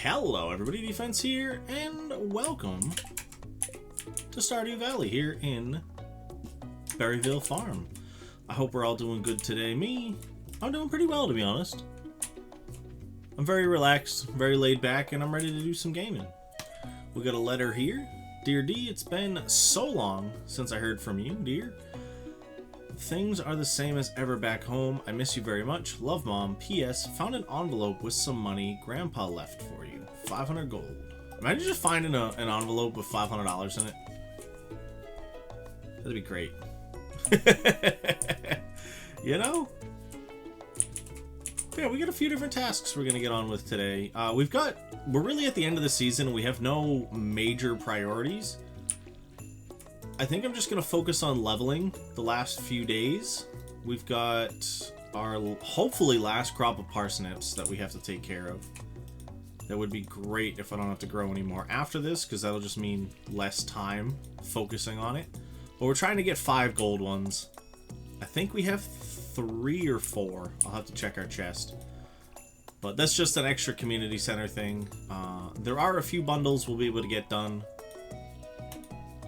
Hello everybody, Defense here, and welcome to Stardew Valley here in Berryville Farm. I hope we're all doing good today. I'm doing pretty well, to be honest. I'm very relaxed, very laid back, and I'm ready to do some gaming. We got a letter here. Dear D, it's been so long since I heard from you, dear. Things are the same as ever back home. I miss you very much. Love, Mom. P.S. Found an envelope with some money Grandpa left for you. 500 gold. Imagine just finding an envelope with $500 in it. That'd be great. You know? Yeah, we got a few different tasks we're gonna get on with today. We're really at the end of the season and we have no major priorities. I think I'm just going to focus on leveling the last few days. We've got our hopefully last crop of parsnips that we have to take care of. That would be great if I don't have to grow anymore after this, because that'll just mean less time focusing on it. But we're trying to get 5 gold ones. I think we have 3 or 4. I'll have to check our chest. But that's just an extra community center thing. There are a few bundles we'll be able to get done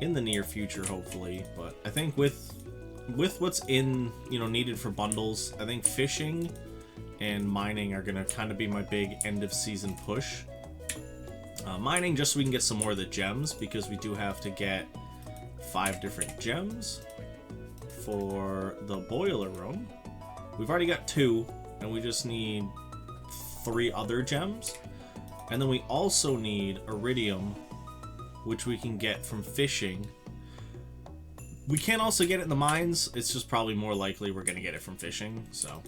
in the near future, hopefully, but I think with what's needed for bundles, I think fishing and mining are gonna kind of be my big end of season push. Mining just so we can get some more of the gems, because we do have to get 5 different gems for the boiler room. We've already got 2 and we just need 3 other gems, and then we also need iridium, which we can get from fishing. We can also get it in the mines. It's just probably more likely we're going to get it from fishing. So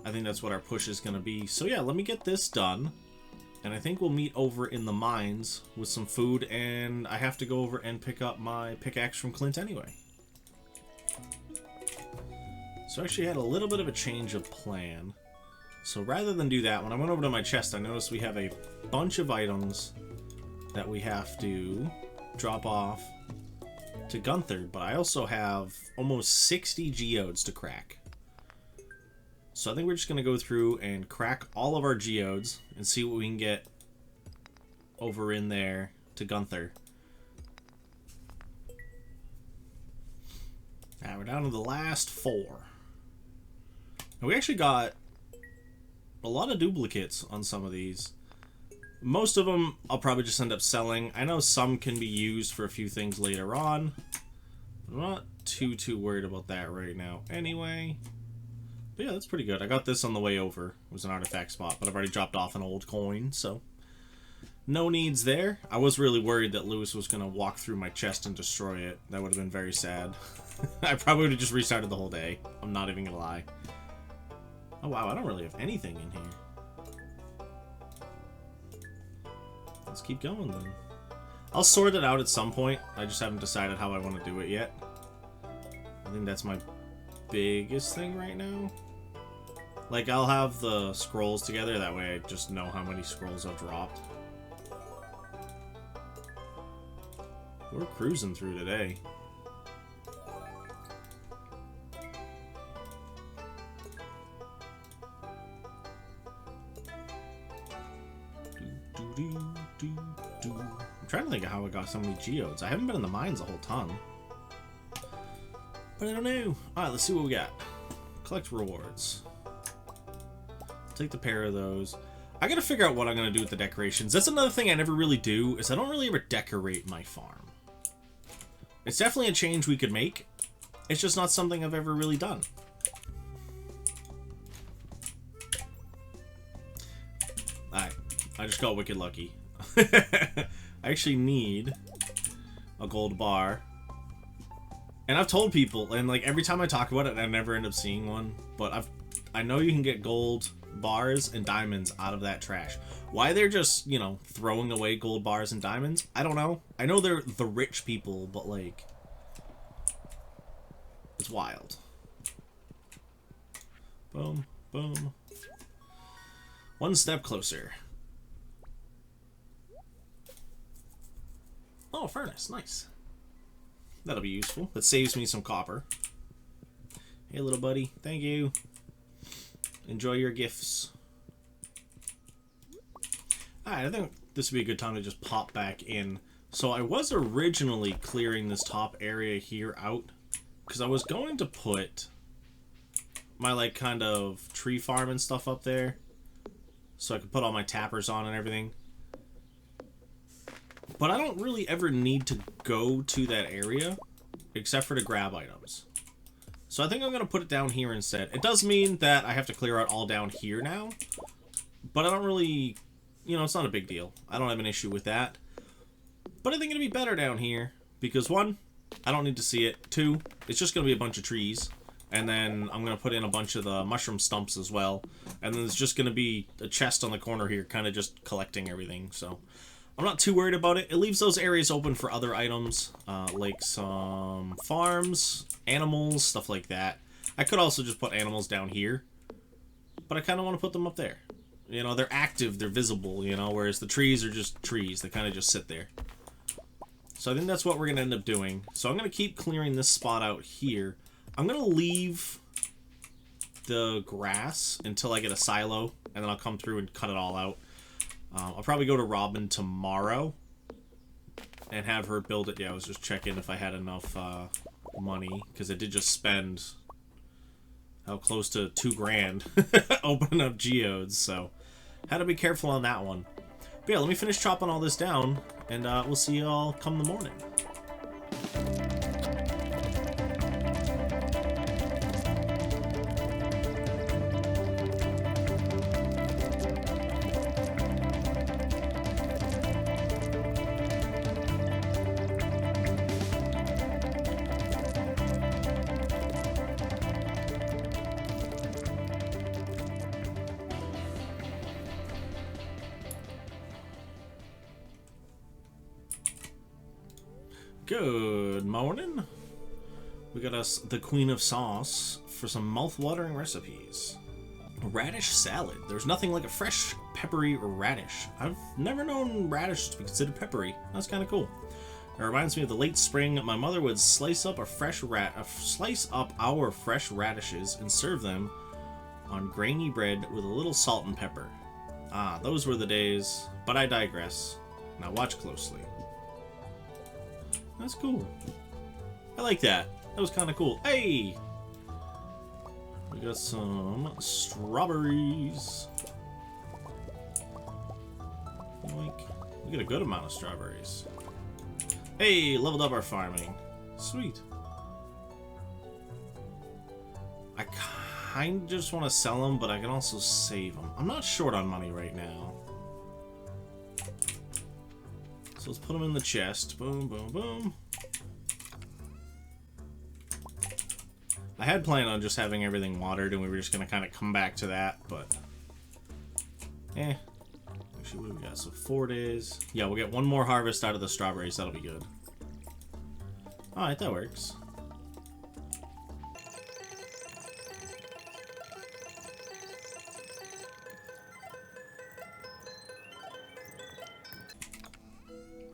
I think that's what our push is going to be. So yeah, let me get this done. And I think we'll meet over in the mines with some food. And I have to go over and pick up my pickaxe from Clint anyway. So I actually had a little bit of a change of plan. So rather than do that, when I went over to my chest, I noticed we have a bunch of items that we have to drop off to Gunther, but I also have almost 60 geodes to crack. So I think we're just going to go through and crack all of our geodes and see what we can get over in there to Gunther. Now we're down to the last 4. And we actually got a lot of duplicates on some of these. Most of them I'll probably just end up selling. I know some can be used for a few things later on. I'm not too worried about that right now anyway. But yeah, that's pretty good. I got this on the way over. It was an artifact spot, but I've already dropped off an old coin, so no needs there. I was really worried that Lewis was going to walk through my chest and destroy it. That would have been very sad. I probably would have just restarted the whole day. I'm not even going to lie. Oh wow, I don't really have anything in here. Let's keep going then. I'll sort it out at some point. I just haven't decided how I want to do it yet. I think that's my biggest thing right now. Like, I'll have the scrolls together, that way I just know how many scrolls I've dropped. We're cruising through today. I'm trying to think of how I got so many geodes. I haven't been in the mines a whole ton. But I don't know. Alright, let's see what we got. Collect rewards. Take the pair of those. I gotta figure out what I'm gonna do with the decorations. That's another thing I never really do, is I don't really ever decorate my farm. It's definitely a change we could make. It's just not something I've ever really done. Alright, I just got wicked lucky. I actually need a gold bar. And I've told people, and like every time I talk about it, I never end up seeing one. But I know you can get gold bars and diamonds out of that trash. Why they're just, throwing away gold bars and diamonds, I don't know. I know they're the rich people, but like, it's wild. Boom, boom. One step closer. Oh, a furnace. Nice. That'll be useful. That saves me some copper. Hey, little buddy. Thank you. Enjoy your gifts. Alright, I think this would be a good time to just pop back in. So I was originally clearing this top area here out, because I was going to put my, like, kind of tree farm and stuff up there, so I could put all my tappers on and everything. But I don't really ever need to go to that area, except for to grab items. So I think I'm going to put it down here instead. It does mean that I have to clear out all down here now, but I don't really... You know, it's not a big deal. I don't have an issue with that. But I think it'd be better down here. Because, one, I don't need to see it. Two, it's just going to be a bunch of trees. And then I'm going to put in a bunch of the mushroom stumps as well. And then there's just going to be a chest on the corner here, kind of just collecting everything. So, I'm not too worried about it. It leaves those areas open for other items. Like some farms, animals, stuff like that. I could also just put animals down here. But I kind of want to put them up there. You know, they're active, they're visible, you know, whereas the trees are just trees. They kind of just sit there. So I think that's what we're going to end up doing. So I'm going to keep clearing this spot out here. I'm going to leave the grass until I get a silo, and then I'll come through and cut it all out. I'll probably go to Robin tomorrow and have her build it. Yeah, I was just checking if I had enough money, because I did just spend... how close to $2,000 opening up geodes, so had to be careful on that one. But yeah, let me finish chopping all this down, and we'll see you all come the morning. Good morning. We got us the Queen of Sauce for some mouth-watering recipes. Radish salad. There's nothing like a fresh, peppery radish. I've never known radish to be considered peppery. That's kind of cool. It reminds me of the late spring. My mother would slice up our fresh radishes and serve them on grainy bread with a little salt and pepper. Ah, those were the days. But I digress. Now watch closely. That's cool. I like that. That was kind of cool. Hey! We got some strawberries. We get a good amount of strawberries. Hey, leveled up our farming. Sweet. I kind of just want to sell them, but I can also save them. I'm not short on money right now. So let's put them in the chest. Boom, boom, boom. I had planned on just having everything watered, and we were just going to kind of come back to that, but... Actually, what do we got? So 4 days. Yeah, we'll get one more harvest out of the strawberries. That'll be good. Alright, that works.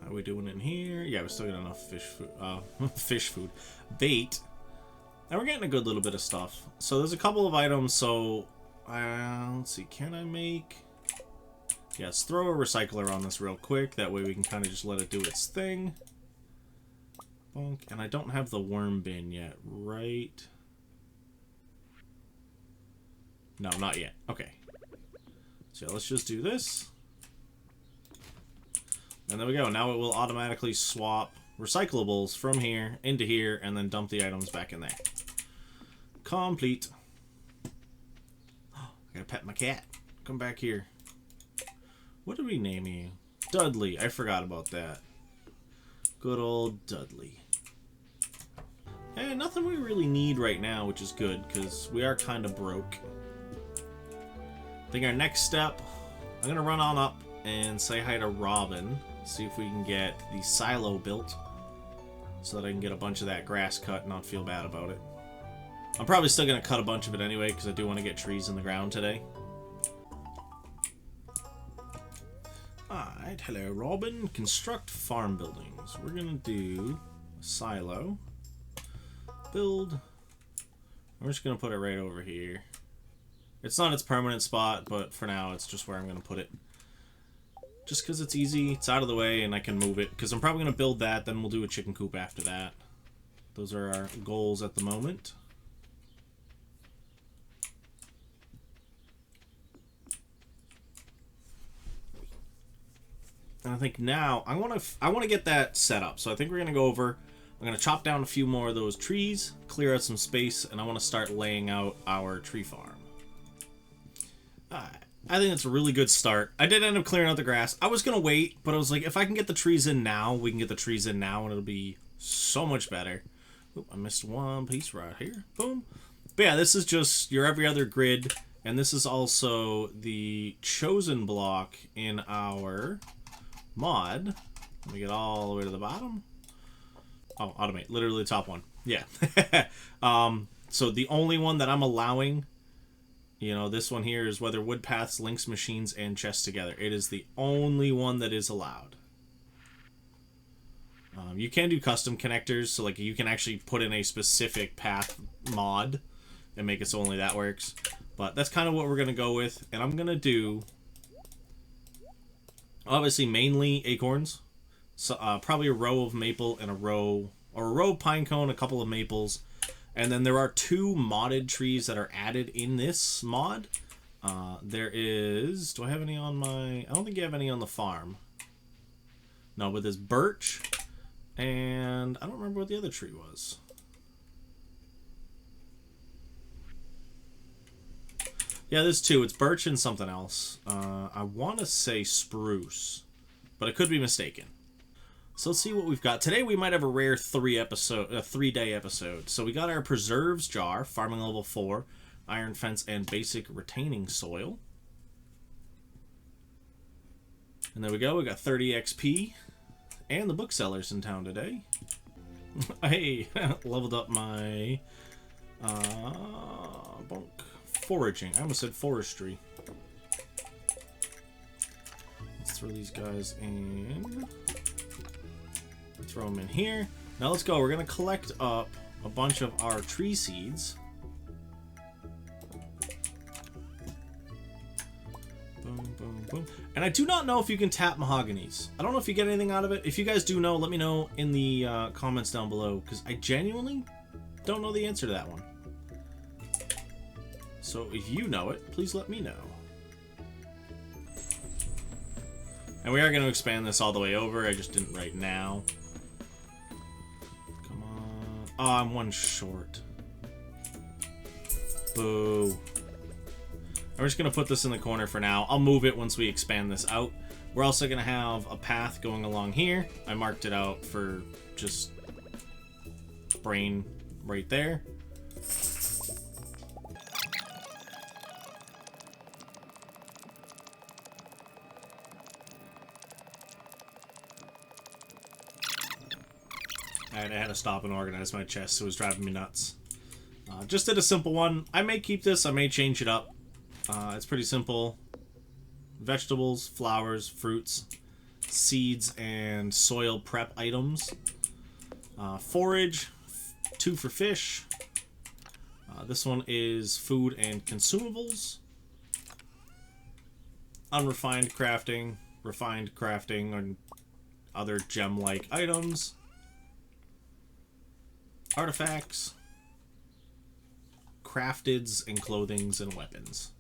How are we doing in here? Yeah, we still got enough fish food. Fish food. Bait. And we're getting a good little bit of stuff. So there's a couple of items, so... let's see, can I make... Yeah, let's throw a recycler on this real quick. That way we can kind of just let it do its thing. Bonk. And I don't have the worm bin yet, right? No, not yet. Okay. So let's just do this. And there we go. Now it will automatically swap recyclables from here into here and then dump the items back in there. Complete. I gotta pet my cat. Come back here. What did we name you? Dudley. I forgot about that. Good old Dudley. And nothing we really need right now, which is good because we are kind of broke. I think our next step, I'm gonna run on up and say hi to Robin. See if we can get the silo built so that I can get a bunch of that grass cut and not feel bad about it. I'm probably still going to cut a bunch of it anyway because I do want to get trees in the ground today. Alright, hello Robin. Construct farm buildings. We're going to do a silo. Build. We're just going to put it right over here. It's not its permanent spot, but for now it's just where I'm going to put it. Just because it's easy, it's out of the way, and I can move it. Because I'm probably going to build that, then we'll do a chicken coop after that. Those are our goals at the moment. And I think now I want to get that set up. So I think we're going to go over. I'm going to chop down a few more of those trees, clear out some space, and I want to start laying out our tree farm. I think it's a really good start. I did end up clearing out the grass. I was going to wait, but I was like, if I can get the trees in now, we can get the trees in now, and it'll be so much better. Oop, I missed one piece right here. Boom. But yeah, this is just your every other grid, and this is also the chosen block in our mod. Let me get all the way to the bottom. Oh, automate. Literally the top one. Yeah. So the only one that I'm allowing, you know, this one here is whether wood paths, links, machines, and chests together. It is the only one that is allowed. You can do custom connectors, so like you can actually put in a specific path mod and make it so only that works. But that's kind of what we're going to go with. And I'm going to do, obviously, mainly acorns. So, probably a row of maple and a row of pine cone, a couple of maples. And then there are 2 modded trees that are added in this mod. There is... Do I have any on my... I don't think you have any on the farm. No, but there's birch. And I don't remember what the other tree was. Yeah, there's 2. It's birch and something else. I want to say spruce. But I could be mistaken. So let's see what we've got. Today we might have a rare 3-day episode. So we got our preserves jar, farming level 4, iron fence, and basic retaining soil. And there we go. We got 30 XP. And the booksellers in town today. Hey, leveled up my foraging. I almost said forestry. Let's throw these guys in. Throw them in here. Now let's go. We're going to collect up a bunch of our tree seeds. Boom, boom, boom. And I do not know if you can tap mahoganies. I don't know if you get anything out of it. If you guys do know, let me know in the comments down below, because I genuinely don't know the answer to that one. So if you know it, please let me know. And we are going to expand this all the way over. I just didn't right now. Come on. Oh, I'm one short. Boo. I'm just going to put this in the corner for now. I'll move it once we expand this out. We're also going to have a path going along here. I marked it out for just brain right there. I had to stop and organize my chest, so it was driving me nuts. Just did a simple one. I may keep this, I may change it up. It's pretty simple. Vegetables, flowers, fruits, seeds, and soil prep items. Forage, 2 for fish. This one is food and consumables. Unrefined crafting, refined crafting, and other gem-like items. Artifacts, crafteds, and clothings and weapons.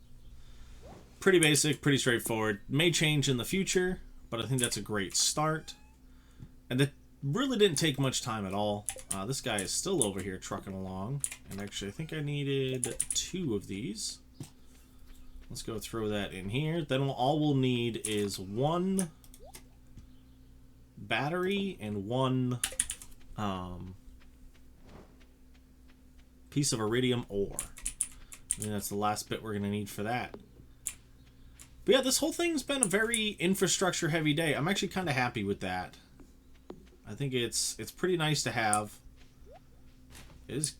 Pretty basic, pretty straightforward. May change in the future, but I think that's a great start. And it really didn't take much time at all. This guy is still over here trucking along. And actually, I think I needed 2 of these. Let's go throw that in here. Then all we'll need is 1 battery and 1... piece of iridium ore. I mean, that's the last bit we're going to need for that. But yeah, this whole thing's been a very infrastructure heavy day. I'm actually kind of happy with that. I think it's pretty nice to have. It is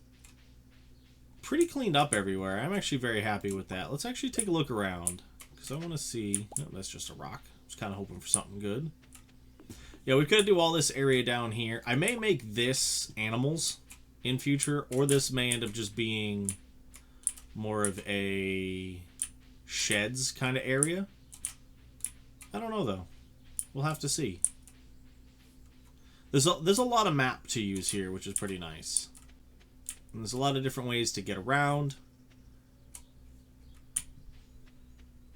pretty cleaned up everywhere. I'm actually very happy with that. Let's actually take a look around, because I want to see... No, that's just a rock. I was kind of hoping for something good. Yeah, we could do all this area down here. I may make this animals in future, or this may end up just being more of a sheds kind of area. I don't know though. We'll have to see. There's a lot of map to use here, which is pretty nice. And there's a lot of different ways to get around,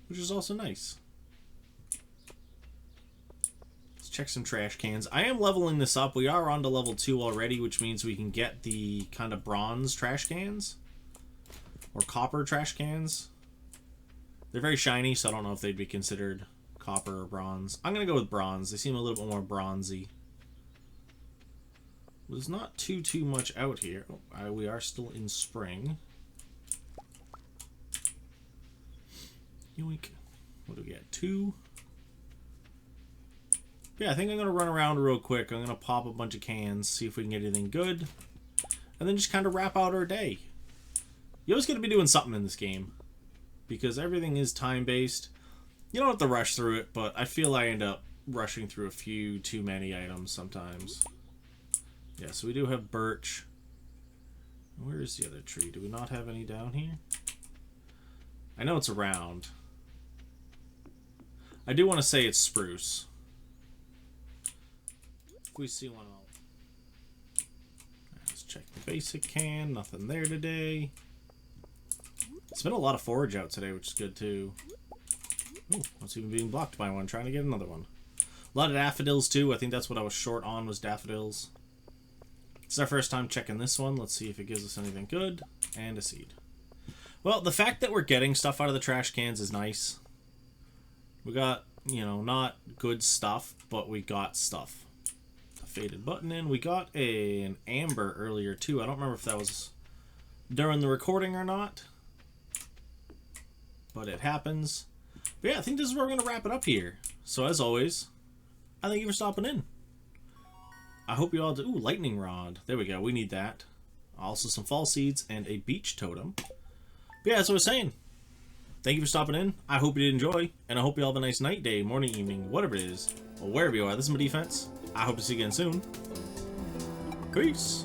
which is also nice. Let's check some trash cans. I am leveling this up. We are on to level 2 already, which means we can get the kind of bronze trash cans. Or copper trash cans. They're very shiny, so I don't know if they'd be considered copper or bronze. I'm going to go with bronze. They seem a little bit more bronzy. There's not too much out here. Oh, we are still in spring. Yoink. What do we get? 2. Yeah, I think I'm going to run around real quick. I'm going to pop a bunch of cans, see if we can get anything good. And then just kind of wrap out our day. You always got to be doing something in this game. Because everything is time-based. You don't have to rush through it, but I feel I end up rushing through a few too many items sometimes. Yeah, so we do have birch. Where is the other tree? Do we not have any down here? I know it's around. I do want to say it's spruce. If we see one, let's check the basic can. Nothing there today. It's been a lot of forage out today, which is good too. Oh, what's even being blocked by one? Trying to get another one. A lot of daffodils too. I think that's what I was short on, was daffodils. It's our first time checking this one. Let's see if it gives us anything good. And a seed. Well, the fact that we're getting stuff out of the trash cans is nice. We got, you know, not good stuff, but we got stuff. A faded button in. We got an amber earlier too. I don't remember if that was during the recording or not. But it happens. But yeah, I think this is where we're going to wrap it up here. So as always, I thank you for stopping in. I hope you all do. Ooh, lightning rod. There we go. We need that. Also some fall seeds and a beach totem. But yeah, that's what I was saying. Thank you for stopping in. I hope you did enjoy. And I hope you all have a nice night, day, morning, evening, whatever it is. Or wherever you are. This is my defense. I hope to see you again soon. Peace.